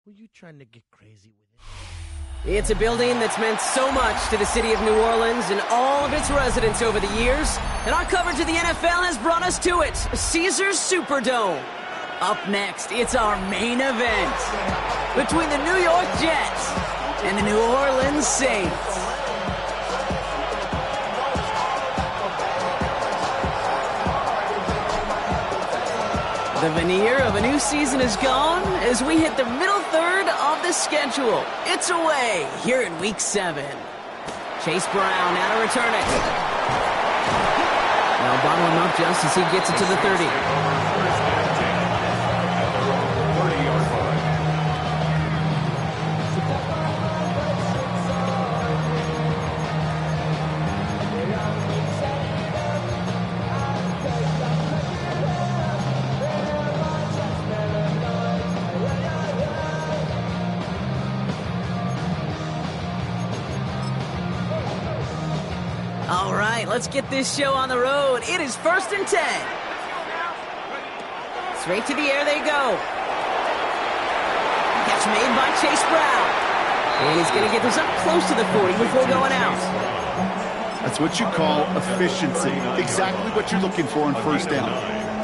Were you trying to get crazy with it? It's a building that's meant so much to the city of New Orleans and all of its residents over the years, and our coverage of the NFL has brought us to it, Caesars Superdome. Up next, it's our main event between the New York Jets and the New Orleans Saints. The veneer of a new season is gone as we hit the middle third of the schedule. It's away here in Week 7. Chase Brown now to return it. Now bottle him up just as he gets it to the 30. All right, let's get this show on the road. It is 1st and 10. Straight to the air they go. Catch made by Chase Brown. And he's going to get this up close to the 40 before going out. That's what you call efficiency. Exactly what you're looking for on 1st down.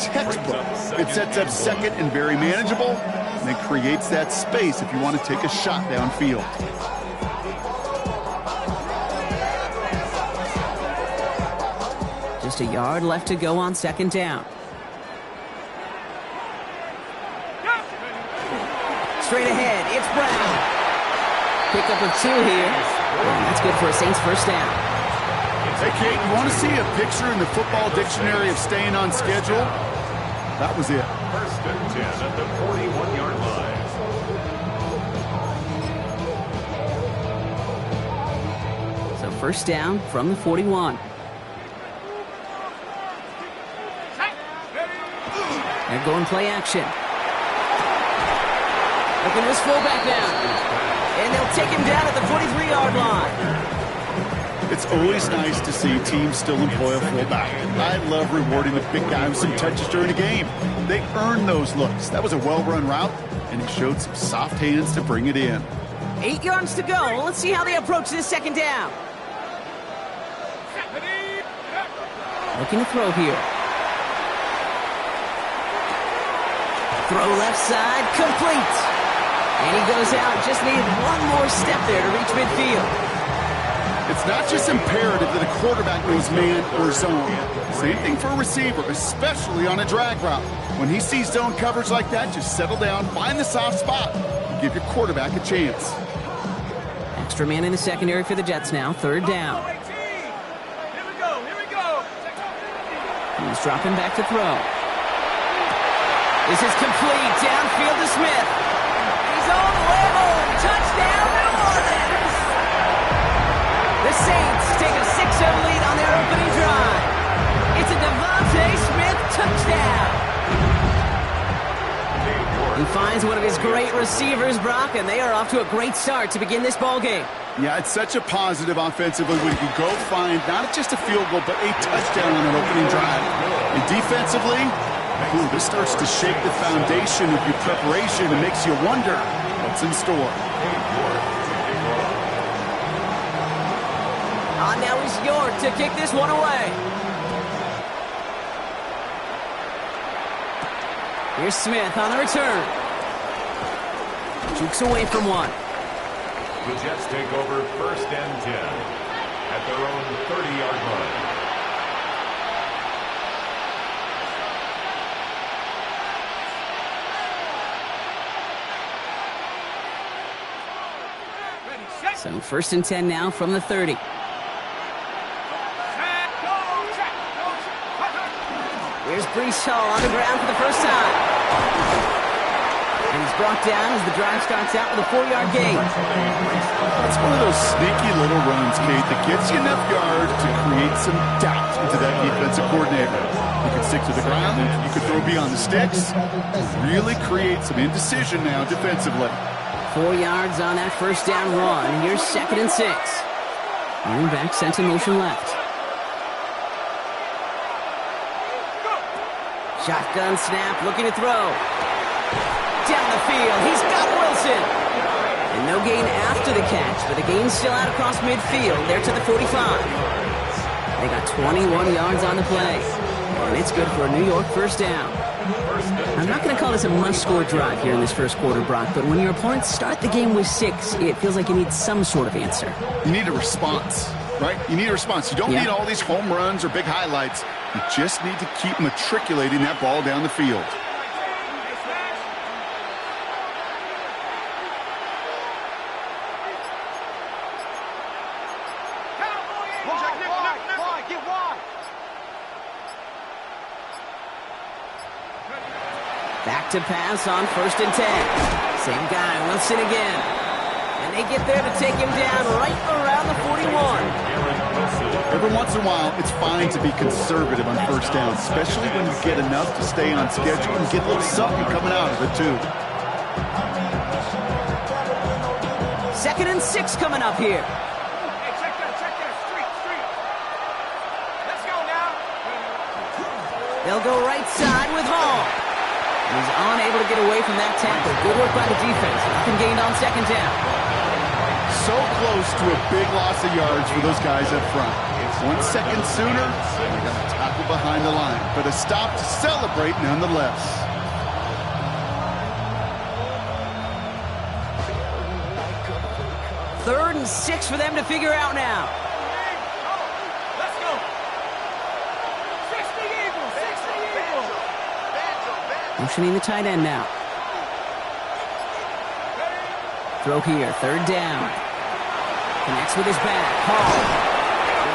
Textbook. It sets up 2nd and very manageable, and it creates that space if you want to take a shot downfield. Just a yard left to go on 2nd down. Straight ahead, it's Brown. Pick up of 2 here. And that's good for a Saints 1st down. Hey, Kate, you want to see a picture in the football dictionary of staying on schedule? That was it. 1st and 10 at the 41-yard line. So 1st down from the 41. They're going play action. Look at this fullback down. And they'll take him down at the 43-yard line. It's always nice to see teams still employ a fullback. I love rewarding the big guy with some touches during a game. They earn those looks. That was a well-run route, and it showed some soft hands to bring it in. 8 yards to go. Let's see how they approach this 2nd down. Looking to throw here. Throw left side, complete. And he goes out, just needed one more step there to reach midfield. It's not just imperative that a quarterback knows man or zone. Same thing for a receiver, especially on a drag route. When he sees zone coverage like that, just settle down, find the soft spot, and give your quarterback a chance. Extra man in the secondary for the Jets now, 3rd down. Here we go. He's dropping back to throw. This is complete, downfield to Smith. He's on the way home. Touchdown, New Orleans. The Saints take a 6-0 lead on their opening drive. It's a Devontae Smith touchdown. He finds one of his great receivers, Brock, and they are off to a great start to begin this ballgame. Yeah, it's such a positive offensively when you go find not just a field goal, but a touchdown on an opening drive. And defensively, ooh, this starts to shake the foundation of your preparation and makes you wonder what's in store. Now is York to kick this one away. Here's Smith on the return. Jukes away from one. The Jets take over 1st and 10 at their own 30-yard line. So 1st and 10 now from the 30. Here's Brees Hall on the ground for the 1st time. And he's brought down as the drive starts out with a 4-yard gain. It's one of those sneaky little runs, Kate, that gets you enough yards to create some doubt into that defensive coordinator. You can stick to the ground, you can throw beyond the sticks, really create some indecision now defensively. 4 yards on that 1st down run. Here's 2nd and 6. Running back sent in motion left. Shotgun snap, looking to throw. Down the field, he's got Wilson. And no gain after the catch, but the gain's still out across midfield. They're to the 45. They got 21 yards on the play. And it's good for a New York first down. I'm not going to call this a must-score drive here in this first quarter, Brock, but when your opponents start the game with 6, it feels like you need some sort of answer. You need a response, right? You need a response. You don't need all these home runs or big highlights. You just need to keep matriculating that ball down the field. Back to pass on 1st and 10. Same guy, Wilson again. And they get there to take him down right around the 41. Every once in a while, it's fine to be conservative on first down, especially when you get enough to stay on schedule and get a little something coming out of it, too. 2nd and 6 coming up here. Hey, check that. Street. Let's go now. They'll go right side with Hall. He's unable to get away from that tackle. Good work by the defense. Nothing gained on 2nd down. So close to a big loss of yards for those guys up front. 1 second sooner, they got a tackle behind the line. But a stop to celebrate nonetheless. Third and 6 for them to figure out now. Let's go. 60 Eagles. Motioning the tight end now. Throw here, 3rd down. Connects with his back. Hall.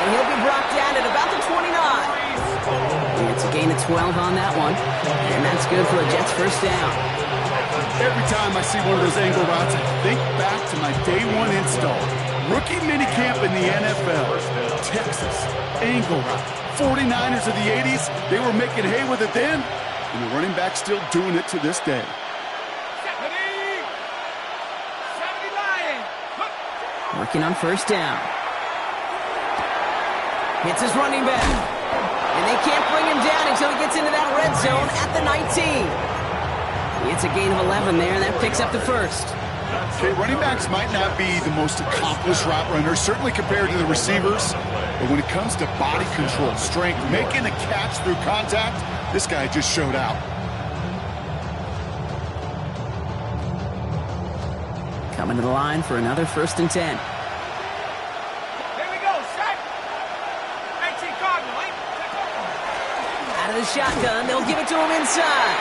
And he'll be brought down at about the 29. And it's a gain of 12 on that one. And that's good for a Jets first down. Every time I see one of those angle routes, I think back to my day 1 install. Rookie minicamp in the NFL. Texas, angle route. 49ers of the 80s, they were making hay with it then. And the running back still doing it to this day. 70 Lion. Working on 1st down. Hits his running back. And they can't bring him down until he gets into that red zone at the 19. It's a gain of 11 there, and that picks up the 1st. Okay, running backs might not be the most accomplished route runners, certainly compared to the receivers. But when it comes to body control, strength, making a catch through contact, this guy just showed out. Coming to the line for another 1st and 10. Here we go, set. 18 Cardinal, Out of the shotgun, they'll give it to him inside.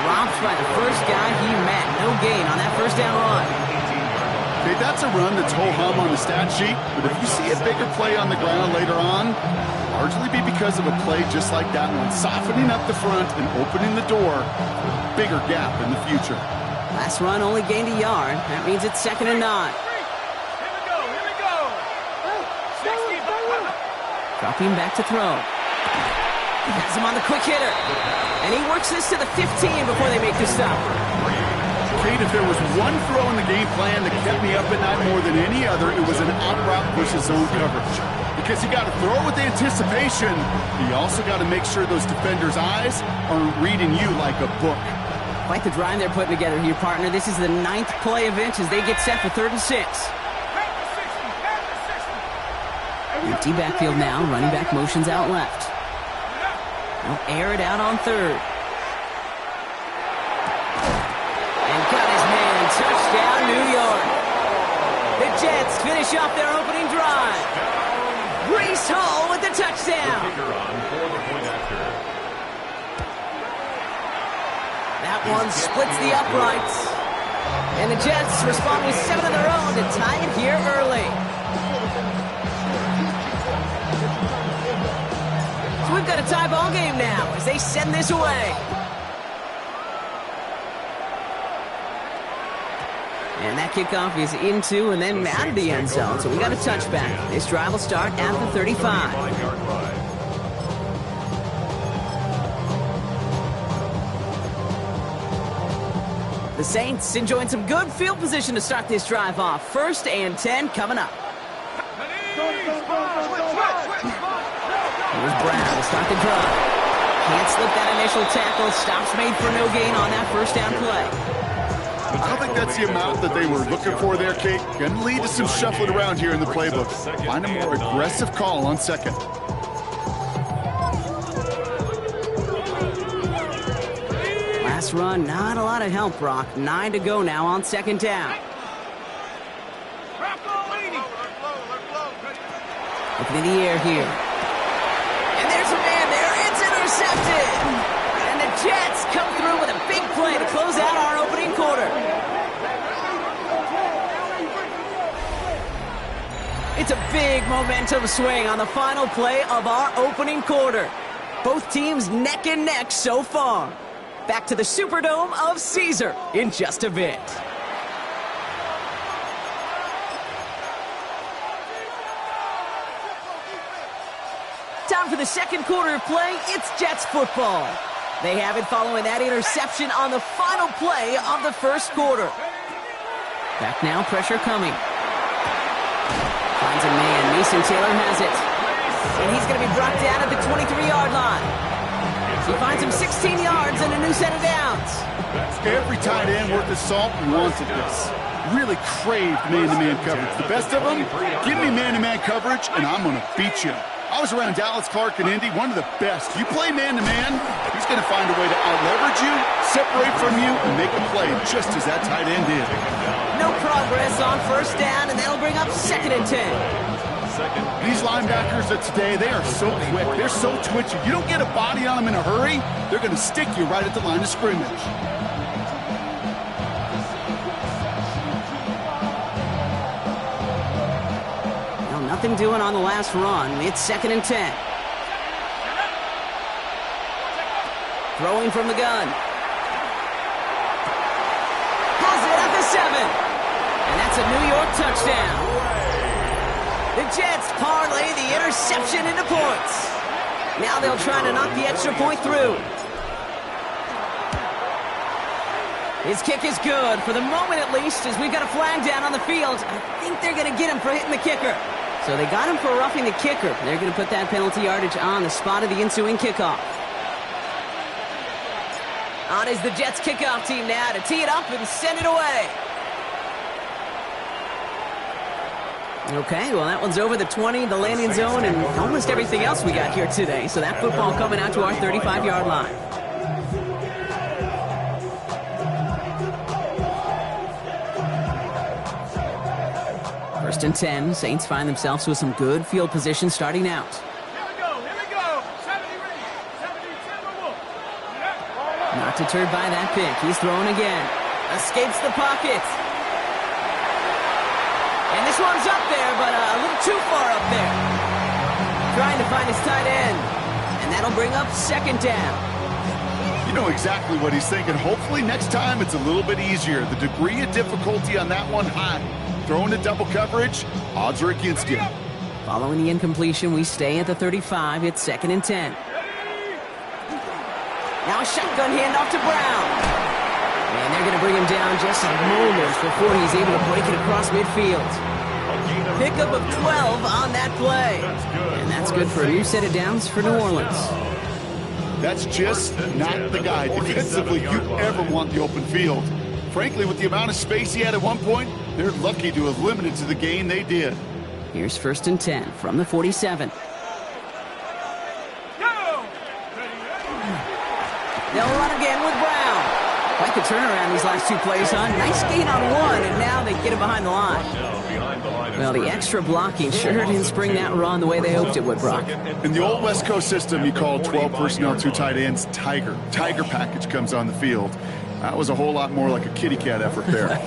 Dropped by the first guy he met. No gain on that 1st down run. Okay, that's a run that's ho-hum on the stat sheet, but if you see a bigger play on the ground later on, largely be because of a play just like that one, softening up the front and opening the door for a bigger gap in the future. Last run only gained a yard. That means it's 2nd and 9. Here we go. 60. Dropping back to throw. He has him on the quick hitter. And he works this to the 15 before they make the stop. Kate, if there was one throw in the game plan that kept me up at night more than any other, it was an out route versus zone coverage. Because you got to throw with anticipation, but you also got to make sure those defenders' eyes aren't reading you like a book. Quite the drive they're putting together here, partner. This is the 9th play of inch as they get set for 3rd and 6. Empty backfield now. Running back motions out left. They'll air it out on 3rd. And got his man. Touchdown, New York. The Jets finish off their opening drive. Breece Hall with the touchdown. That one splits the uprights. And the Jets respond with 7 of their own to tie it here early. So we've got a tie ball game now as they send this away. And that kickoff is into and then out of the end zone. So we got a touchback. This drive will start at the 35. The Saints enjoying some good field position to start this drive off. 1st and 10 coming up. Ready? Here's Brown to start the drive. Can't slip that initial tackle. Stops made for no gain on that first down play. I don't think that's the amount that they were looking for there, Kate. Going to lead to some shuffling around here in the playbook. Find a more aggressive call on second. Last run, not a lot of help, Brock. 9 to go now on second down. Looking in the air here. And there's a man there. It's intercepted. And the Jets come through with a big play to close out our opening quarter. It's a big momentum swing on the final play of our opening quarter. Both teams neck and neck so far. Back to the Superdome of Caesar in just a bit. Time for the second quarter of play. It's Jets football. They have it following that interception on the final play of the first quarter. Back now, pressure coming. Finds a man. Mason Taylor has it. And he's going to be brought down at the 23-yard line. He finds him 16 yards and a new set of downs. Every tight end worth his salt wanted this. Really craved man-to-man coverage. The best of them, give me man-to-man coverage, and I'm going to beat you. I was around Dallas Clark and Indy, one of the best. You play man-to-man, he's going to find a way to out-leverage you, separate from you, and make a play just as that tight end did. No progress on first down, and that'll bring up second and 10. These linebackers of today, they are so quick. They're so twitchy. You don't get a body on them in a hurry, they're going to stick you right at the line of scrimmage. Well, nothing doing on the last run. It's second and 10. Throwing from the gun. Has it at the 7. And that's a New York touchdown. The Jets parlay the interception into points. Now they'll try to knock the extra point through. His kick is good, for the moment at least, as we've got a flag down on the field. I think they're going to get him for hitting the kicker. So they got him for roughing the kicker. They're going to put that penalty yardage on the spot of the ensuing kickoff. On is the Jets kickoff team now to tee it up and send it away. Okay, well, that one's over the 20, the landing zone, and almost everything else we got here today. So that football coming out to our 35-yard line. First and 10, Saints find themselves with some good field position starting out. Here we go. 70 ready. 70, Not deterred by that pick. He's throwing again. Escapes the pocket. And this one's up there, but a little too far up there. Trying to find his tight end. And that'll bring up second down. You know exactly what he's thinking. Hopefully next time it's a little bit easier. The degree of difficulty on that one high. Throwing to double coverage, odds are against you. Following the incompletion, we stay at the 35. It's second and 10. Now a shotgun handoff to Brown. And they're going to bring him down just moments before he's able to break it across midfield. Pickup of 12 on that play. And that's good for a new set of downs for New Orleans. That's just not the guy defensively you ever want the open field. Frankly, with the amount of space he had at one point, they're lucky to have limited to the gain they did. Here's first and 10 from the 47. They'll run again with Brown. Quite the turnaround these last two plays, huh? Nice gain on one, and now they get him behind the line. Well, the extra blocking sure didn't spring that run the way they hoped it would, Brock. In the old West Coast system, you call 12 personnel, 2 tight ends, Tiger. Tiger package comes on the field. That was a whole lot more like a kitty cat effort there.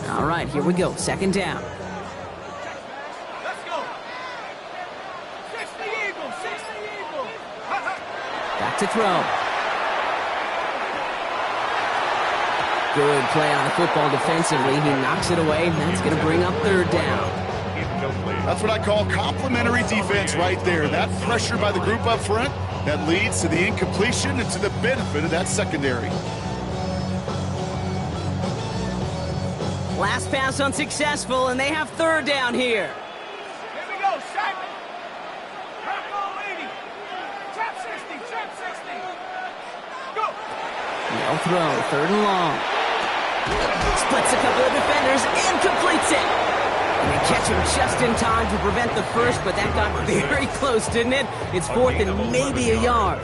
All right, here we go. Second down. Let's go. 60 Eagles. Back to throw. Good play on the football defensively. He knocks it away, and that's going to bring up third down. That's what I call complimentary defense right there. That pressure by the group up front, that leads to the incompletion and to the benefit of that secondary. Last pass unsuccessful, and they have third down here. Here we go, set. Drop all 80. Trap 60, trap 60. Go. They'll throw, third and long. Splits a couple of defenders and completes it. And they catch him just in time to prevent the first, but that got very close, didn't it? It's fourth and maybe a yard.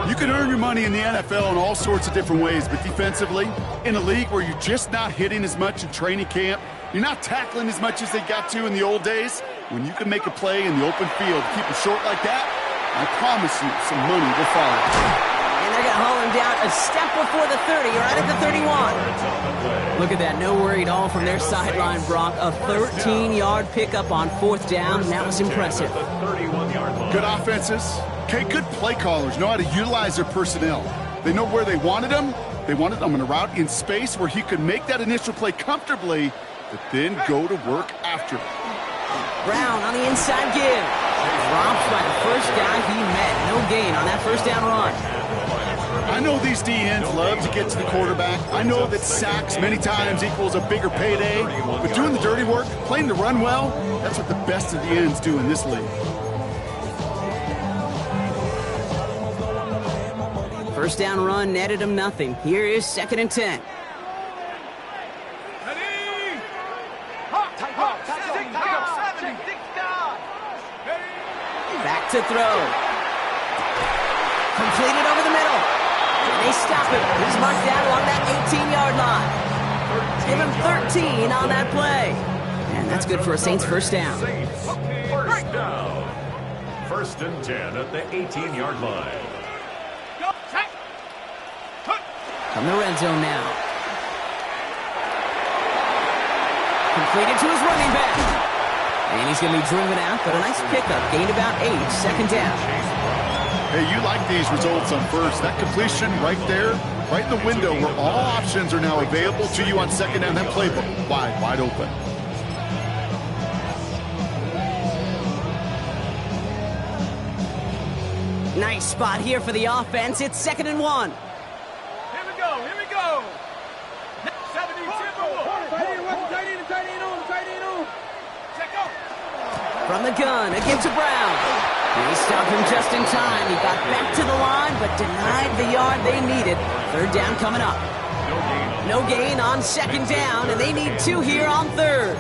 You can earn your money in the NFL in all sorts of different ways, but defensively, in a league where you're just not hitting as much in training camp, you're not tackling as much as they got to in the old days, when you can make a play in the open field, keep it short like that, I promise you some money will follow. And they're going to haul him down a step before the 30, right at the 31. Look at that, no worry at all from their sideline, Brock. A 13-yard pickup on fourth down. That was impressive. Good offenses. Okay, good play callers know how to utilize their personnel. They know where they wanted them. They wanted them on a route in space where he could make that initial play comfortably, but then go to work after it. Brown on the inside give. Dropped by the first guy he met. No gain on that first down run. I know these D-ends love to get to the quarterback. I know that sacks many times equals a bigger payday, but doing the dirty work, playing the run well, that's what the best of the ends do in this league. First down run netted him nothing. Here is 2nd and 10. Ready. Hop, hop, 70. Back to throw. Completed over the middle. They stop him. He's marked down along that 18-yard line. Give him 13 on that play. And that's good for a Saints first down. First down. 1st and 10 at the 18-yard line. From the red zone now. Completed to his running back. And he's going to be driven out, but a nice pickup. Gained about 8, 2nd down. Hey, you like these results on first. That completion right there, right in the window where all options are now available to you on 2nd down. That playbook wide open. Nice spot here for the offense. It's 2nd and 1. Here we go. 70, tight end on. Check out. From the gun, again to Brown. And he stopped him just in time. He got back to the line, but denied the yard they needed. Third down coming up. No gain on 2nd down, and they need 2 here on 3rd.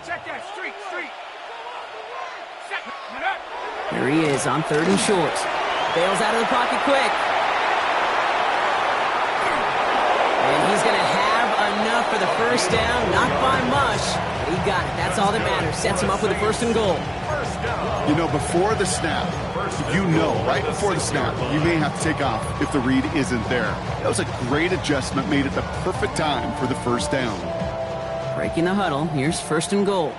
Check that. Street. Here he is on 3rd and short. Bails out of the pocket quick. And he's going to have enough for the first down. Not by much, but he got it. That's all that matters. Sets him up with a 1st and goal. You know, before the snap, right before the snap, you may have to take off if the read isn't there. That was a great adjustment made at the perfect time for the first down. Breaking the huddle. Here's 1st and goal.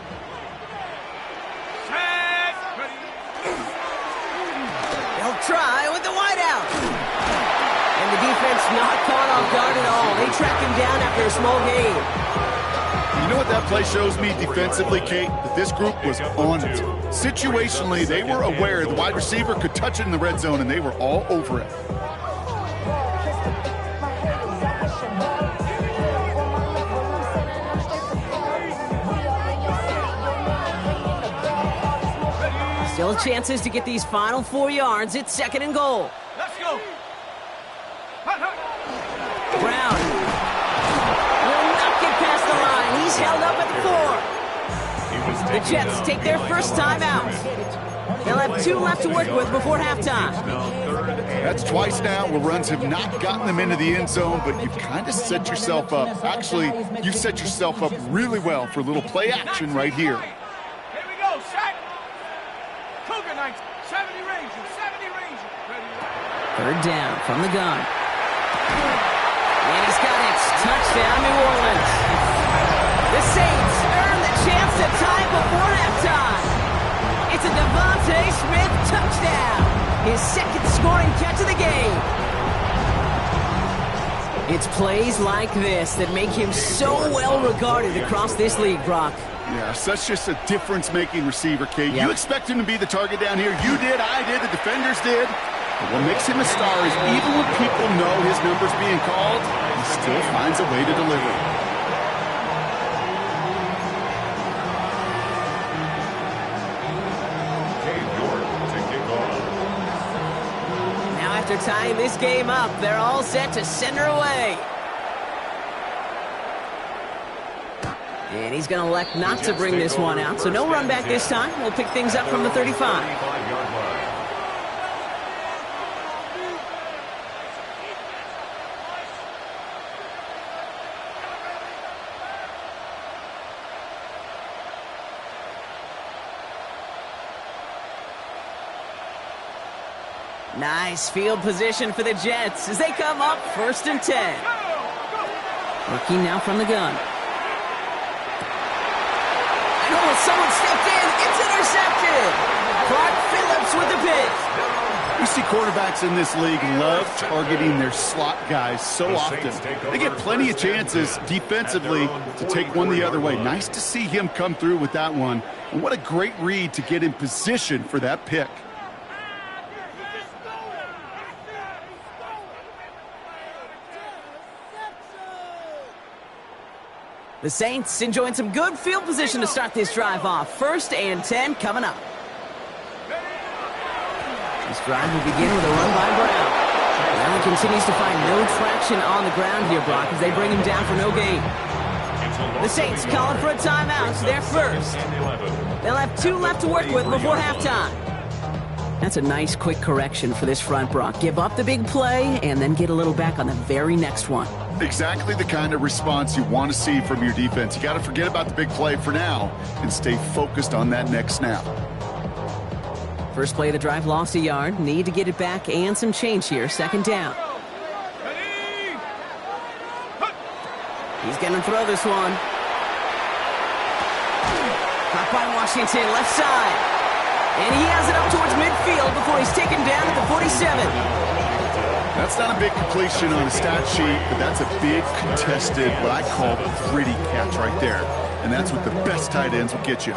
They'll try with the wideout. And the defense not caught off guard at all. They track him down after a small gain. You know what that play shows me defensively, Kate? That this group was on it. Situationally, they were aware the wide receiver could touch it in the red zone, and they were all over it. Still chances to get these final 4 yards. It's 2nd and goal. Let's go. Brown will not get past the line. He's held up at the 4. The Jets take their first time out. They'll have 2 left to work with before halftime. That's twice now where runs have not gotten them into the end zone, but you've kind of set yourself up. Actually, you've set yourself up really well for a little play action right here. Here we go, set. Cougar Knights, 70 Rangers. Ready. 3rd down from the gun. And he's touchdown, New Orleans. The Saints earn the chance to tie before halftime. It's a Devontae Smith touchdown, his second scoring catch of the game. It's plays like this that make him so well regarded across this league, Brock. Yeah, such just a difference-making receiver, Kate. You expect him to be the target down here. You did, I did, the defenders did. But what makes him a star is even when people know his number's being called, he still finds a way to deliver. Now after tying this game up, they're all set to send her away. And he's going to elect not to bring this one out, so no run back this time. We'll pick things up from the 35. Nice field position for the Jets as they come up 1st and 10. Working now from the gun. Oh, someone stepped in. It's intercepted. Clark Phillips with the pick. You see quarterbacks in this league love targeting their slot guys so often. They get plenty of chances defensively to take one the other way. Nice to see him come through with that one. And what a great read to get in position for that pick. The Saints enjoying some good field position to start this drive off. 1st and 10 coming up. This drive will begin with a run by Brown. Brown continues to find no traction on the ground here, Brock, as they bring him down for no gain. The Saints calling for a timeout. They're first. They'll have 2 left to work with before halftime. That's a nice quick correction for this front, Brock. Give up the big play and then get a little back on the very next one. Exactly the kind of response you want to see from your defense. You got to forget about the big play for now and stay focused on that next snap. First play of the drive lost a yard. Need to get it back and some change here. 2nd down. He's going to throw this one. Caught by Washington, left side. And he has it up towards midfield before he's taken down at the 47. That's not a big completion on a stat sheet, but that's a big contested, what I call gritty catch right there. And that's what the best tight ends will get you.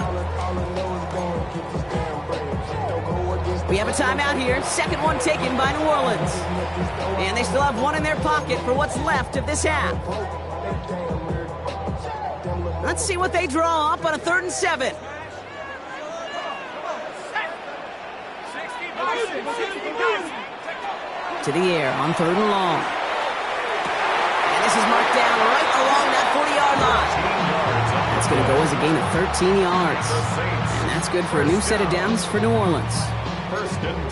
We have a timeout here. 2nd one taken by New Orleans. And they still have one in their pocket for what's left of this half. Let's see what they draw up on a 3rd and 7. To the air on 3rd and long. And this is marked down right along that 40-yard line. That's going to go as a gain of 13 yards. And that's good for a new set of downs for New Orleans.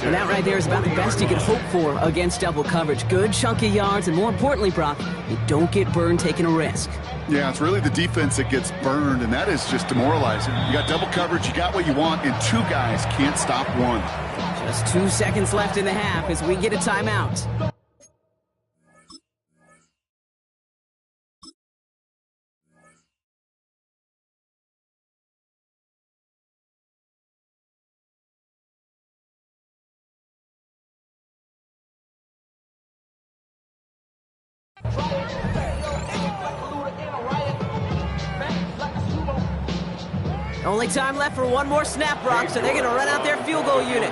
And that right there is about the best you can hope for against double coverage. Good chunky yards, and more importantly, Brock, you don't get burned taking a risk. Yeah, it's really the defense that gets burned, and that is just demoralizing. You got double coverage, you got what you want, and 2 guys can't stop one. Just 2 seconds left in the half as we get a timeout. Only time left for one more snap, Brock, so they're going to run out their field goal unit.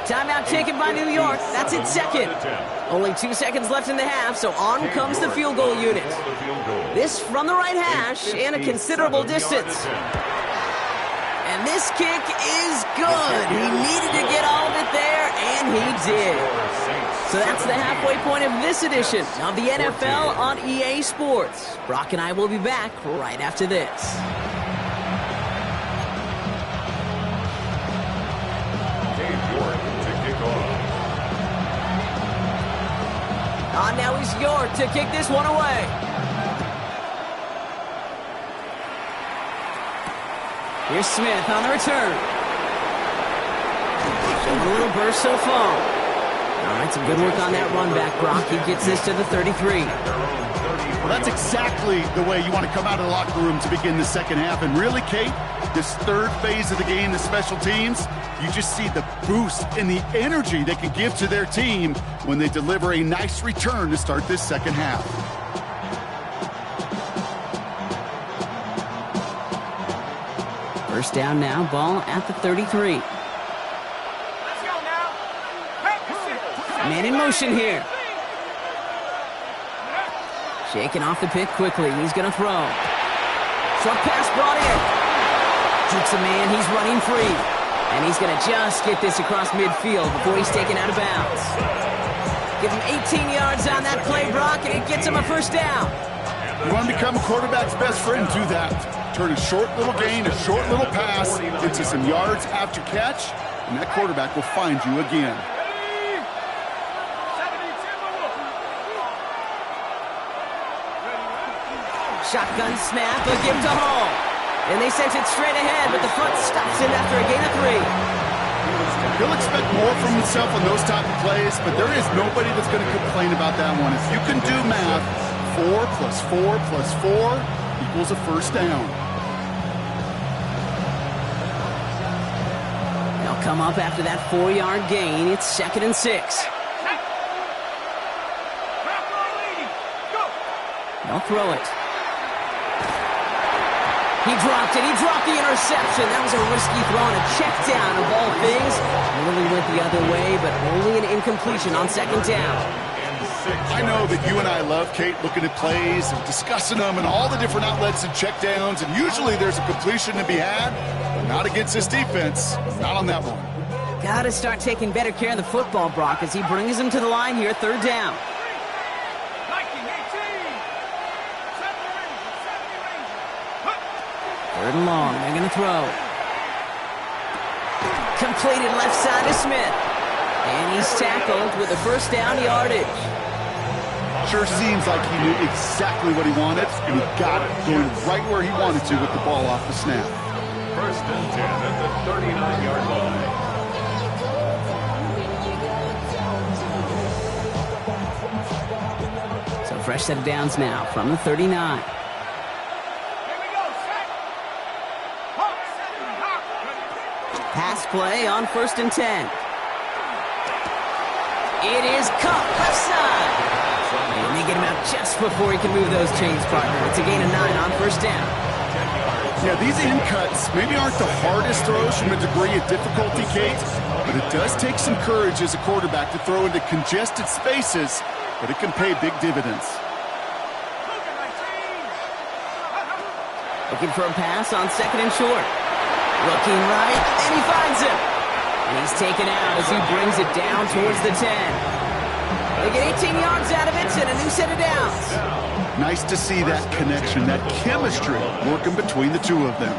Timeout taken by New York. That's its 2nd. Only 2 seconds left in the half, so on comes the field goal unit. This from the right hash and a considerable distance. And this kick is good. He needed to get all of it there, and he did. So that's the halfway point of this edition of the NFL on EA Sports. Brock and I will be back right after this. Now he's York to kick this one away. Here's Smith on the return. Showing a little burst so far. All right, some good work on that run back, Brock. He gets this to the 33. Well, that's exactly the way you want to come out of the locker room to begin the second half. And really, Kate, this third phase of the game, the special teams, you just see the boost and the energy they can give to their team when they deliver a nice return to start this second half. First down now, ball at the 33. Let's go now. Man in motion here. Shaking off the pick quickly. He's going to throw. Short pass brought in. Jukes a man. He's running free. And he's going to just get this across midfield before he's taken out of bounds. Give him 18 yards on that play, Brock, and it gets him a first down. You want to become a quarterback's best friend, do that. Turn a short little gain, a short little pass into some yards after catch, and that quarterback will find you again. Shotgun snap, a give to Hall. And they sent it straight ahead, but the front stops him after a gain of 3. He'll expect more from himself on those type of plays, but there is nobody that's going to complain about that one. If you can do math, 4 plus 4 plus 4 equals a first down. They'll come up after that 4-yard gain. It's 2nd and 6. They'll throw it. He dropped it. He dropped the interception. That was a risky throw and a check down of all things. Really went the other way, but only an incompletion on 2nd down. I know that you and I love, Kate, looking at plays and discussing them and all the different outlets and checkdowns, and usually there's a completion to be had, but not against this defense. Not on that one. Got to start taking better care of the football, Brock, as he brings him to the line here, 3rd down. 3rd and long. They're going to throw. Completed left side to Smith. And he's tackled with a first down yardage. Sure seems like he knew exactly what he wanted, and he got it, going right where he wanted to with the ball off the snap. 1st and 10 at the 39-yard line. So fresh set of downs now from the 39. Pass play on 1st and 10. It is caught left side. And they get him out just before he can move those chains, partner. It's a gain of 9 on 1st down. Yeah, these in cuts maybe aren't the hardest throws from a degree of difficulty, Kate, but it does take some courage as a quarterback to throw into congested spaces, but it can pay big dividends. Looking for a pass on 2nd and short. Looking right, and he finds him. And he's taken out as he brings it down towards the 10. They get 18 yards out of it and a new set of downs. Nice to see that connection, that chemistry working between the two of them.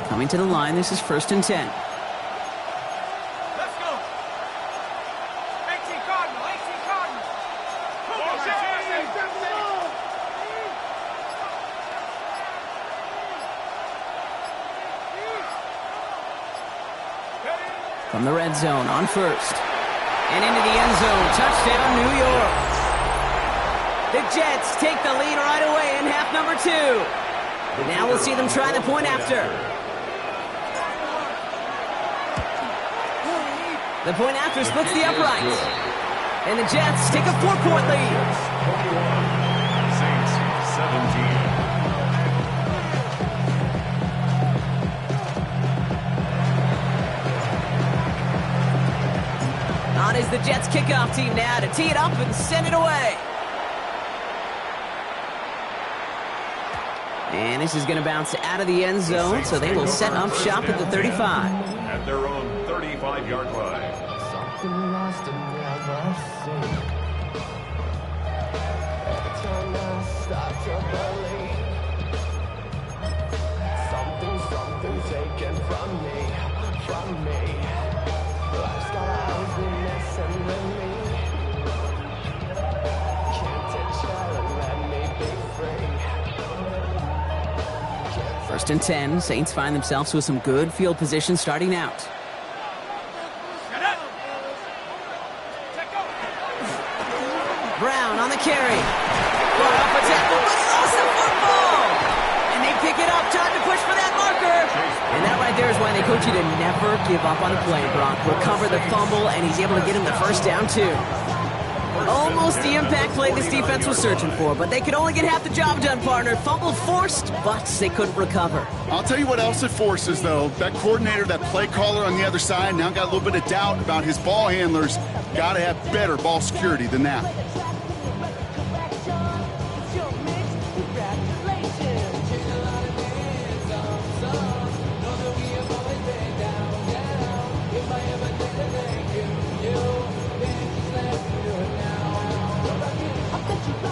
Coming to the line, this is 1st and 10. From the red zone on 1st. And into the end zone. Touchdown, New York. The Jets take the lead right away in half number 2. Now we'll see them try the point after. The point after splits the uprights. And the Jets take a 4-point lead. Saints 17. On is the Jets kickoff team now to tee it up and send it away. And this is going to bounce out of the end zone, so they will set up shop at the 35. At their own 35-yard line. Something lost and never seen. Every time I start to believe something taken from me. Life's got always been messing with me. Can't take child and let me be free. 1st and 10, Saints find themselves with some good field position starting out. On the carry. Far off a tackle, but he lost the football! And they pick it up. Time to push for that marker. And that right there is why they coach you to never give up on a play, Brock. Recover the fumble, and he's able to get him the first down, too. Almost the impact play this defense was searching for, but they could only get half the job done, partner. Fumble forced, but they couldn't recover. I'll tell you what else it forces, though. That coordinator, that play caller on the other side, now got a little bit of doubt about his ball handlers. Got to have better ball security than that.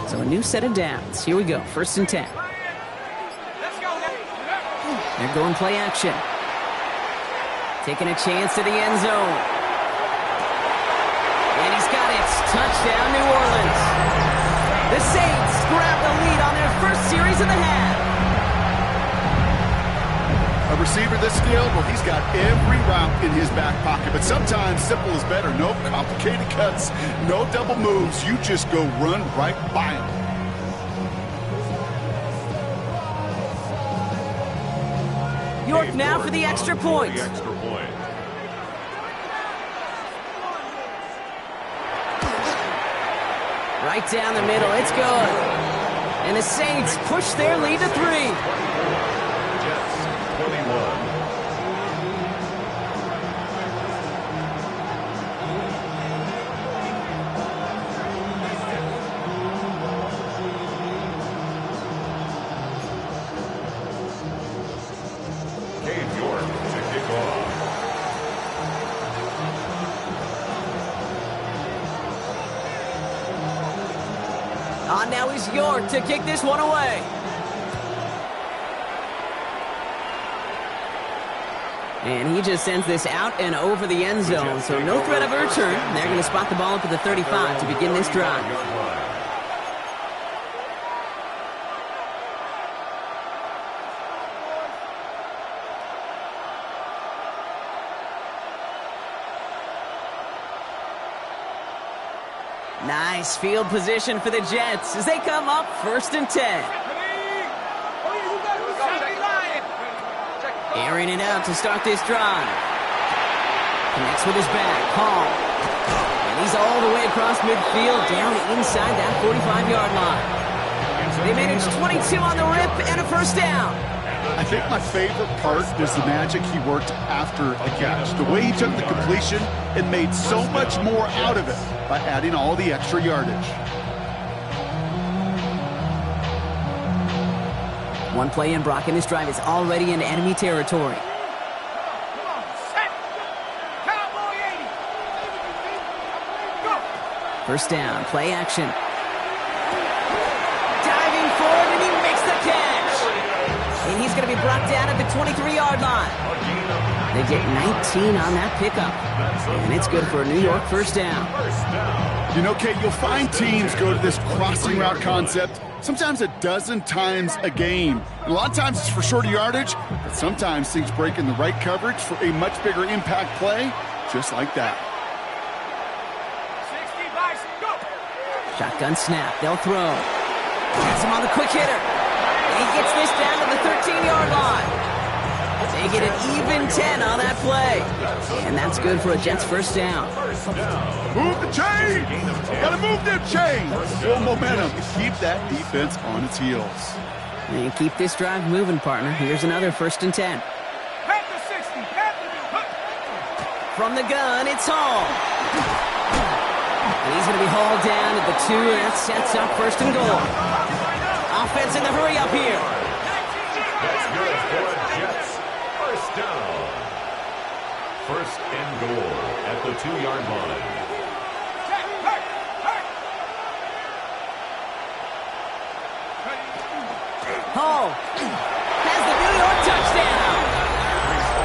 So a new set of downs. Here we go. 1st and 10. They're going play action. Taking a chance to the end zone. And he's got it. Touchdown, New Orleans. The Saints grab the lead on their first series of the half. A receiver this skilled, well, he's got every route in his back pocket. But sometimes simple is better. No complicated cuts, no double moves. You just go run right by him. York now for the extra point. Right down the middle. It's good. And the Saints push their lead to 3. On now is York to kick this one away. And he just sends this out and over the end zone, so no threat of a return. They're going to spot the ball up at the 35 to begin this drive. Nice field position for the Jets as they come up 1st and 10. Airing it out to start this drive. Connects with his back. Hall. And he's all the way across midfield, down inside that 45-yard line. They managed 22 on the rip and a first down. I think my favorite part is the magic he worked after the catch. The way he took the completion and made so much more out of it by adding all the extra yardage. One play in, Brock, and this drive is already in enemy territory. First down, play action. Diving forward, and he makes the catch. And he's going to be brought down at the 23-yard line. They get 19 on that pickup. And it's good for a New York first down. You know, Kate, you'll find teams go to this crossing route concept sometimes a dozen times a game. And a lot of times it's for shorter yardage, but sometimes things break in the right coverage for a much bigger impact play, just like that. Shotgun snap. They'll throw. Gets him on the quick hitter. And he gets this down to the 13-yard line. They get an even 10 on that play. And that's good for a Jets first down. Move the chain! Gotta move that chain! Full momentum to keep that defense on its heels. And keep this drive moving, partner. Here's another 1st and 10. From the gun, it's Hall. And he's going to be hauled down at the 2, and that sets up 1st and goal. Offense in the hurry up here. That's good for a Jets first down. 1st and goal at the 2-yard line. Hall has the New York touchdown.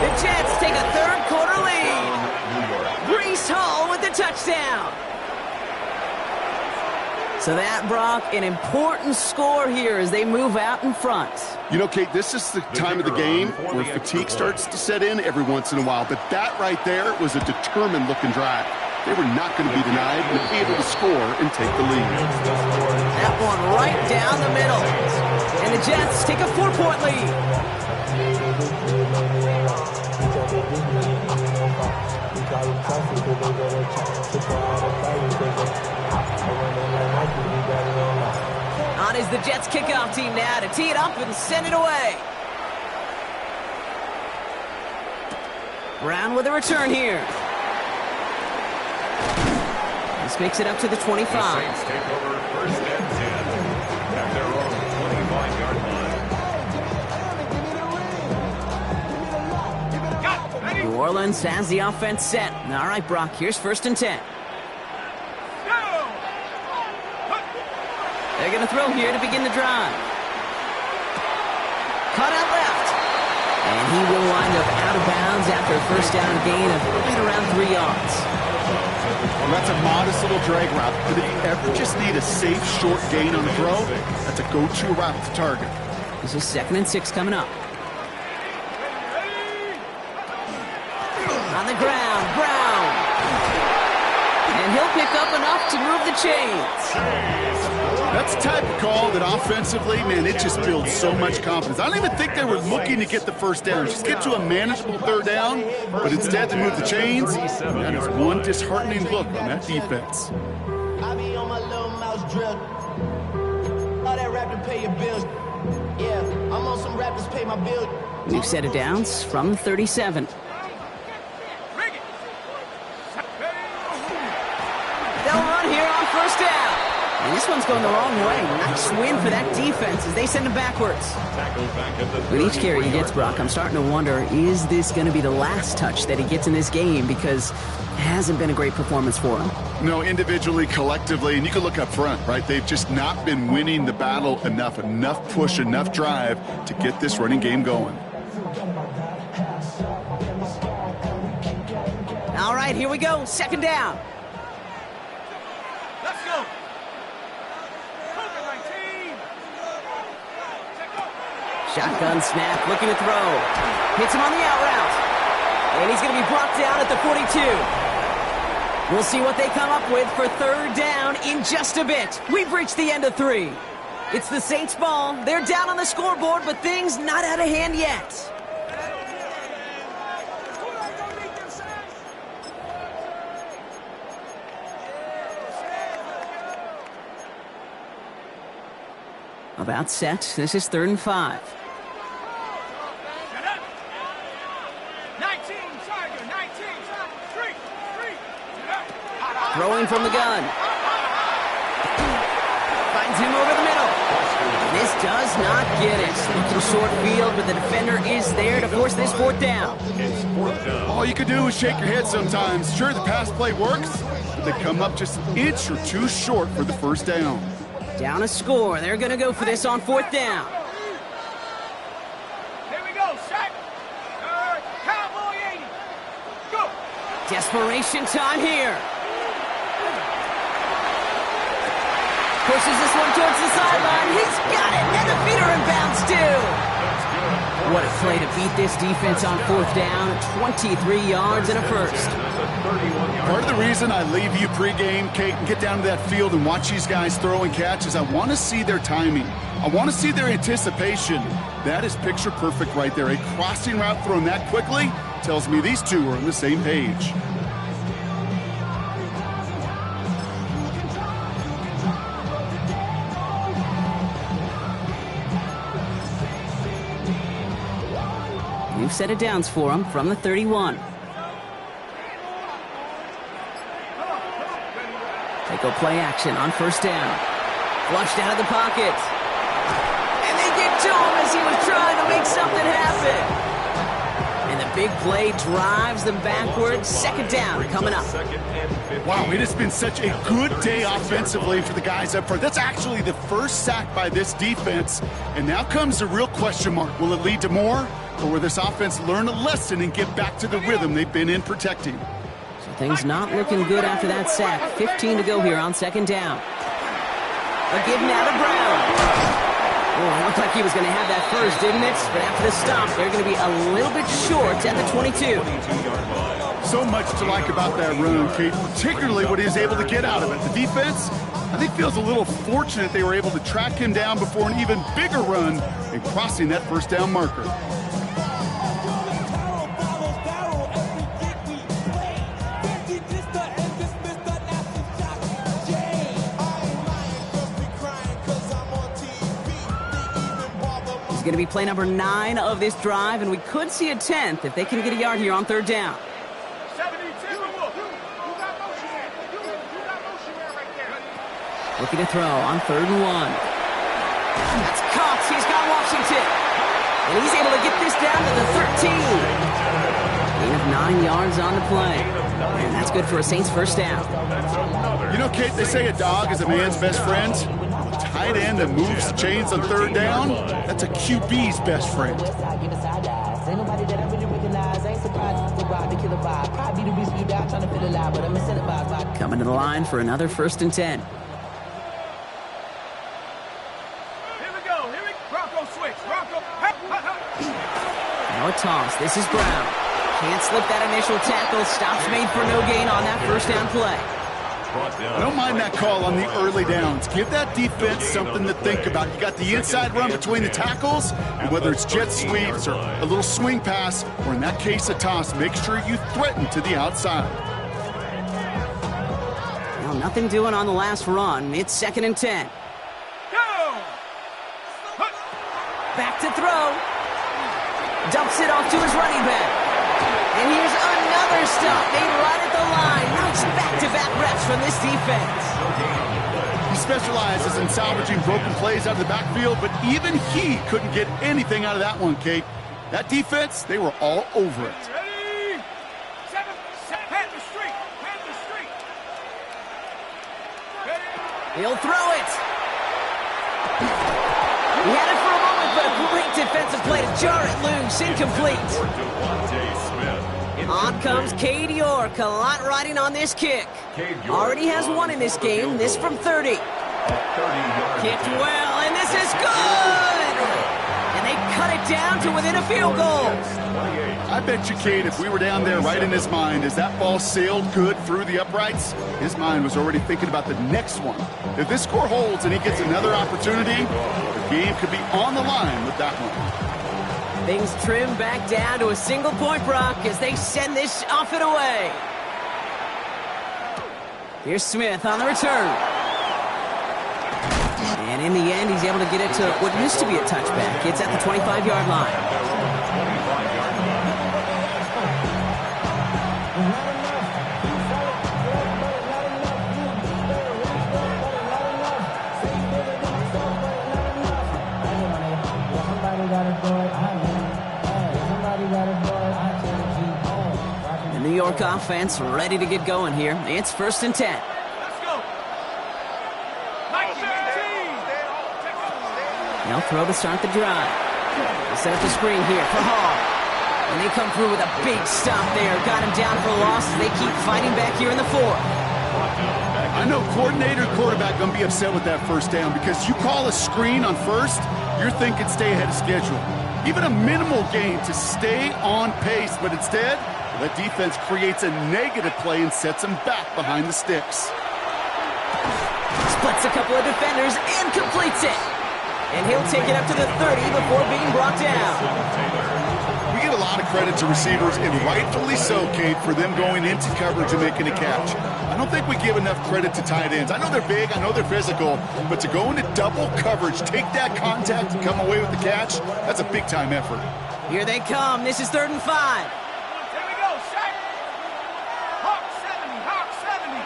The Jets take a 3rd quarter lead. Breece Hall with the touchdown. So that, Brock, an important score here as they move out in front. You know, Kate, this is the time of the game where fatigue starts to set in every once in a while. But that right there was a determined-looking drive. They were not going to be denied and be able to score and take the lead. That one right down the middle. And the Jets take a 4-point lead. On is the Jets kickoff team now to tee it up and send it away. Brown with a return here. This makes it up to the 25. The Saints take over first and 10 at their own 25-yard line. New Orleans has the offense set. All right, Brock, here's first and 10. They're going to throw here to begin the drive. Cut out left. And he will wind up out of bounds after a first down gain of right around 3 yards. Well, that's a modest little drag route. But if you ever just need a safe, short gain on a throw, that's a go-to route to target. This is 2nd and 6 coming up. On the ground, Brown. And he'll pick up enough to move the chains. That's the type of call that offensively, man, it just builds so much confidence. I don't even think they were looking to get the first down. Just get to a manageable third down, but instead to move the chains, that is one disheartening look on that defense. I be on my little mouse drill. All that rap to pay your bills. Yeah, I'm on some rappers pay my bills. New set of downs from 37. They'll run here on first down. And this one's going the wrong way. Nice win for that defense as they send him backwards. With each carry he gets, Brock, I'm starting to wonder, is this going to be the last touch that he gets in this game? Because it hasn't been a great performance for him. No, individually, collectively, and you can look up front, right? They've just not been winning the battle enough push, enough drive to get this running game going. All right, here we go. 2nd down. Let's go. Shotgun snap, looking to throw. Hits him on the out route. And he's going to be brought down at the 42. We'll see what they come up with for 3rd down in just a bit. We've reached the end of 3. It's the Saints' ball. They're down on the scoreboard, but things not out of hand yet. About set. This is 3rd and 5. Throwing from the gun. Finds him over the middle. This does not get it. Looking short field, but the defender is there to force this 4th down. All you can do is shake your head sometimes. Sure, the pass play works, but they come up just an inch or two short for the first down. Down a score. They're going to go for this on 4th down. Here we go, set. Cowboy 80. Go. Desperation time here. Pushes this one towards the sideline. He's got it. And the feeder in bounds, too. What a play to beat this defense on 4th down. 23 yards and a first. Part of the reason I leave you pregame, Kate, and get down to that field and watch these guys throw and catch is I want to see their timing. I want to see their anticipation. That is picture perfect right there. A crossing route thrown that quickly tells me these two are on the same page. New set of downs for him from the 31. They go play action on 1st down. Flushed out of the pocket. And they get to him as he was trying to make something happen. And the big play drives them backwards. 2nd down coming up. Wow, it has been such a good day offensively for the guys up front. That's actually the first sack by this defense. And now comes the real question mark. Will it lead to more? Or will this offense learn a lesson and get back to the rhythm they've been in protecting? So things not looking good after that sack. 15 to go here on 2nd down. A give now to Brown. Oh, it looked like he was going to have that first, didn't it? But after the stop, they're going to be a little bit short at the 22. So much to like about that run, Kate, particularly what he was able to get out of it. The defense, I think, feels a little fortunate they were able to track him down before an even bigger run and crossing that first down marker. Going to be play number 9 of this drive, and we could see a 10th if they can get a yard here on third down. 72. Looking to throw on 3rd and 1. That's caught. He's got Washington. And he's able to get this down to the 13. Gain of 9 yards on the play. And that's good for a Saints first down. You know, Kate, they say a dog is a man's best friend. Tight end that moves chains on 3rd down, that's a QB's best friend. Coming to the line for another 1st and 10. Here we go. Bronco switch. Bronco. Now a toss. This is Brown. Can't slip that initial tackle. Stops made for no gain on that first down play. I don't mind that call on the early downs. Give that defense something to think about. You got the inside run between the tackles, and whether it's jet sweeps or a little swing pass, or in that case a toss, make sure you threaten to the outside. Well, nothing doing on the last run. It's 2nd and 10. Go! Back to throw. Dumps it off to his running back. And here's another stop made right at the line. Nice back-to-back reps from this defense. He specializes in salvaging broken plays out of the backfield, but even he couldn't get anything out of that one, Kate. That defense, they were all over it. Ready? 7. Hand the street. Ready? He'll throw it. He had it for a moment, but a great defensive play to jar it loose. Incomplete. On comes Cade York. A lot riding on this kick. Already has 1 in this game. This from 30. Kicked well, and this is good! And they cut it down to within a field goal. I bet you, Cade, if we were down there right in his mind as that ball sailed good through the uprights, his mind was already thinking about the next one. If this score holds and he gets another opportunity, the game could be on the line with that one. Things trim back down to a single point, Brock, as they send this off and away. Here's Smith on the return. And in the end, he's able to get it to what used to be a touchback. It's at the 25-yard line. The New York offense ready to get going here. It's 1st and 10. Let's go. 19. They'll throw to start the drive. They set up the screen here for Hall. And they come through with a big stop there. Got him down for a loss as they keep fighting back here in the 4th. I know coordinator and quarterback going to be upset with that first down because you call a screen on 1st, you're thinking stay ahead of schedule. Even a minimal gain to stay on pace, but instead, that defense creates a negative play and sets them back behind the sticks. Splits a couple of defenders and completes it. And he'll take it up to the 30 before being brought down. We give a lot of credit to receivers, and rightfully so, Kate, for them going into coverage and making a catch. I don't think we give enough credit to tight ends. I know they're big, I know they're physical, but to go into double coverage, take that contact and come away with the catch, that's a big-time effort. Here they come. This is 3rd and 5. Here we go, Shaq. Hawk 70, Hawk 70.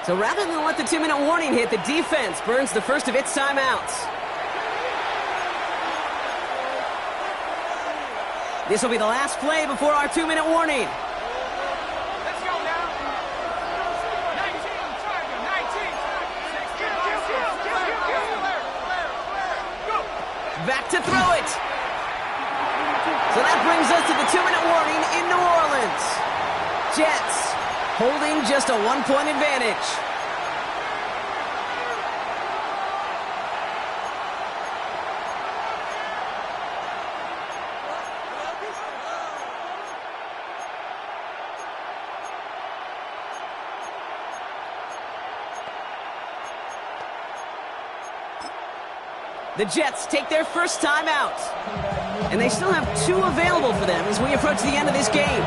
So rather than let the 2-minute warning hit, the defense burns the first of its timeouts. This will be the last play before our 2-minute warning. Let's go now. 19, Tiger, 19. Go. Back to throw it. So that brings us to the 2-minute warning in New Orleans. Jets holding just a 1-point advantage. The Jets take their first time out. And they still have 2 available for them as we approach the end of this game.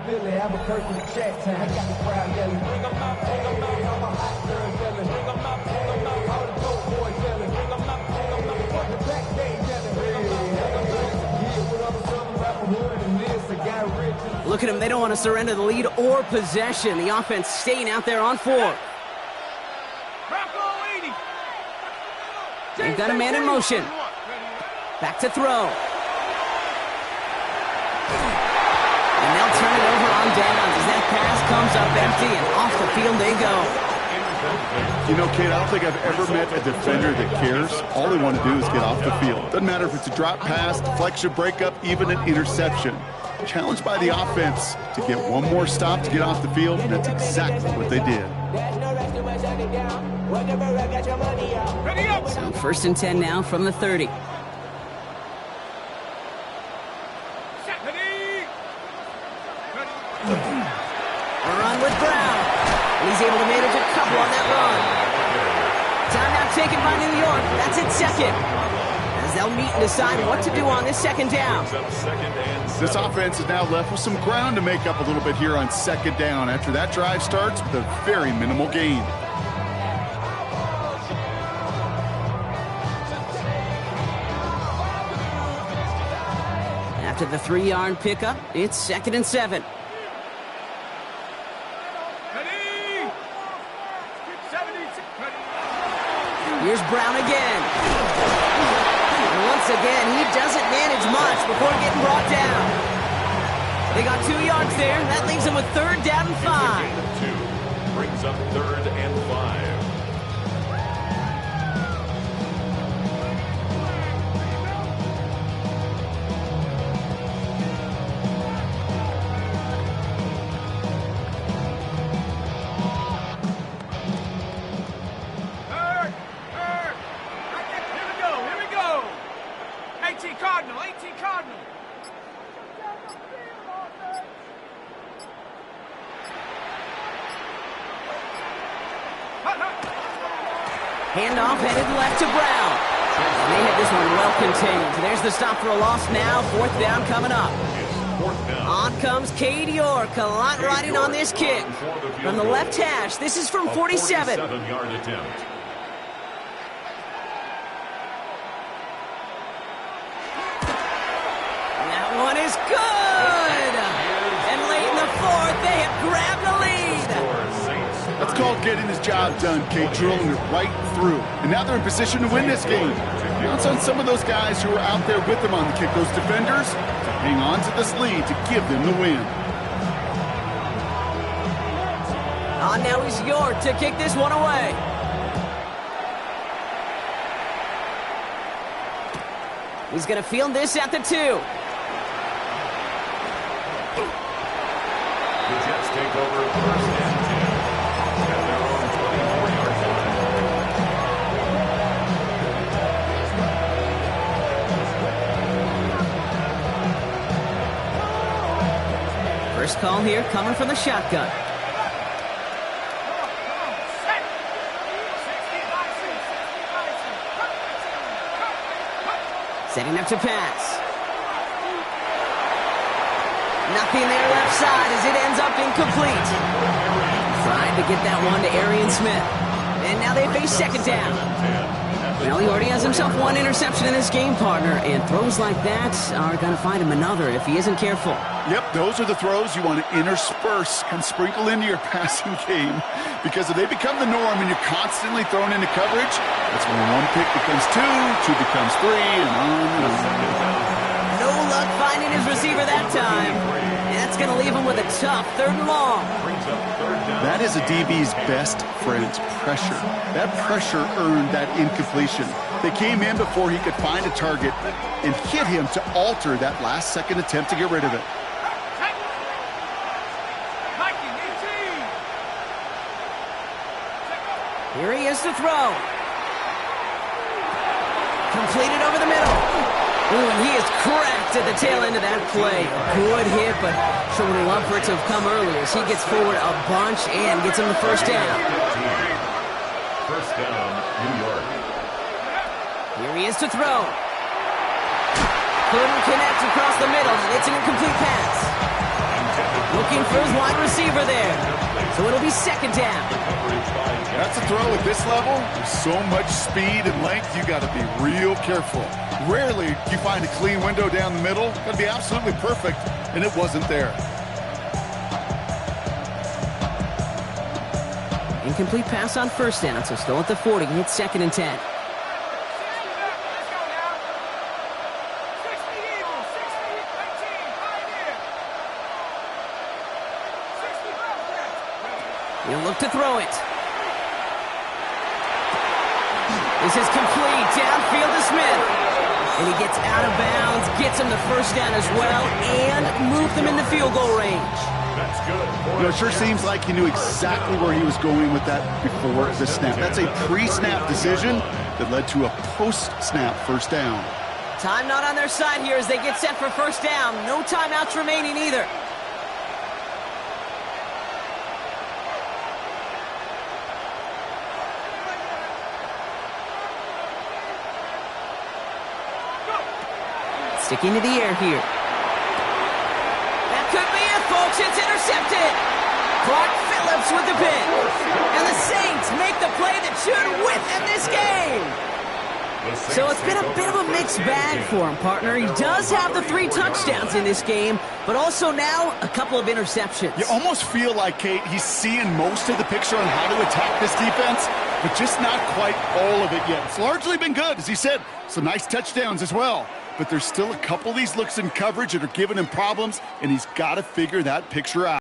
Ville, have a personal check time. I got the crowd yelling. Bring 'em up, bring 'em up. I'm a hot girl yelling. Bring 'em up, bring 'em up. All the dope boys yelling. Bring 'em up, bring 'em up. Put the backstage yelling. Bring 'em up, bring 'em up. Yeah, what I'm talking about the hood and this. I got rich. Look at them. They don't want to surrender the lead or possession. The offense staying out there on 4. They've got a man in motion. Back to throw. And they'll turn it over on downs as that pass comes up empty and off the field they go. You know, Kate, I don't think I've ever met a defender that cares. All they want to do is get off the field. Doesn't matter if it's a drop pass, deflection, breakup, even an interception. Challenged by the offense to get one more stop to get off the field, and that's exactly what they did. So 1st and 10 now from the 30. A run with Brown. And he's able to manage a couple on that run. Timeout taken by New York. That's its 2nd. As they'll meet and decide what to do on this 2nd down. This offense is now left with some ground to make up a little bit here on 2nd down after that drive starts with a very minimal gain. After the 3-yard pickup, it's 2nd and 7. Here's Brown again. And once again, he doesn't manage much before getting brought down. They got 2 yards there. That leaves them with 3rd down and 5. 2 brings up 3rd and 5. Handoff headed left to Brown. And they had this one well contained. There's the stop for a loss now. 4th down coming up. On comes Cade York. A lot riding on this kick. From the left hash, this is from 47. 47-yard attempt. That one is good. And late in the 4th, they have grabbed the lead. That's called getting his job done, Kate, drilling it right through. And now they're in position to win this game. Bounce on some of those guys who are out there with them on the kick, those defenders, to hang on to this lead to give them the win. Now is York to kick this one away. He's going to field this at the 2. The Jets take over 1st and 10 at their own 24-yard line. First call here coming from the shotgun. Setting up to pass. Nothing there left side as it ends up incomplete. Trying to get that one to Arian Smith. And now they face 2nd down. Well, he already has himself one interception in this game, partner, and throws like that are going to find him another if he isn't careful. Yep, those are the throws you want to intersperse and sprinkle into your passing game, because if they become the norm and you're constantly thrown into coverage, that's when one pick becomes two becomes three, and on and on. No luck finding his receiver that time. That's going to leave him with a tough 3rd and long. That is a DB's best friend, pressure. That pressure earned that incompletion. They came in before he could find a target and hit him to alter that last-second attempt to get rid of it. Here he is to throw. Completed over the middle. Ooh, and he is cracked at the tail end of that play. Good hit, but sure would have loved for it to have come earlier as he gets forward a bunch and gets him the first down. First down, New York. Here he is to throw. Couldn't connect across the middle. It's an incomplete pass. Looking for his wide receiver there. So it'll be 2nd down. That's a throw at this level. There's so much speed and length, you got to be real careful. Rarely do you find a clean window down the middle. Got to be absolutely perfect, and it wasn't there. Incomplete pass on 1st down, so still at the 40. It's 2nd and 10. He'll look to throw it. This is complete. Downfield to Smith. And he gets out of bounds, gets him the first down as well, and moved them into field goal range. That's good. You know, it sure seems like he knew exactly where he was going with that before the snap. That's a pre-snap decision that led to a post-snap first down. Time not on their side here as they get set for first down. No timeouts remaining either. Sticking to the air here. That could be it, folks. It's intercepted. Clark Phillips with the pick. And the Saints make the play that should win them this game. So it's been a bit of a mixed bag for him, partner. He does have the 3 touchdowns in this game, but also now a couple of interceptions. You almost feel like, Kate, he's seeing most of the picture on how to attack this defense, but just not quite all of it yet. It's largely been good, as he said. Some nice touchdowns as well. But there's still a couple of these looks in coverage that are giving him problems, and he's got to figure that picture out.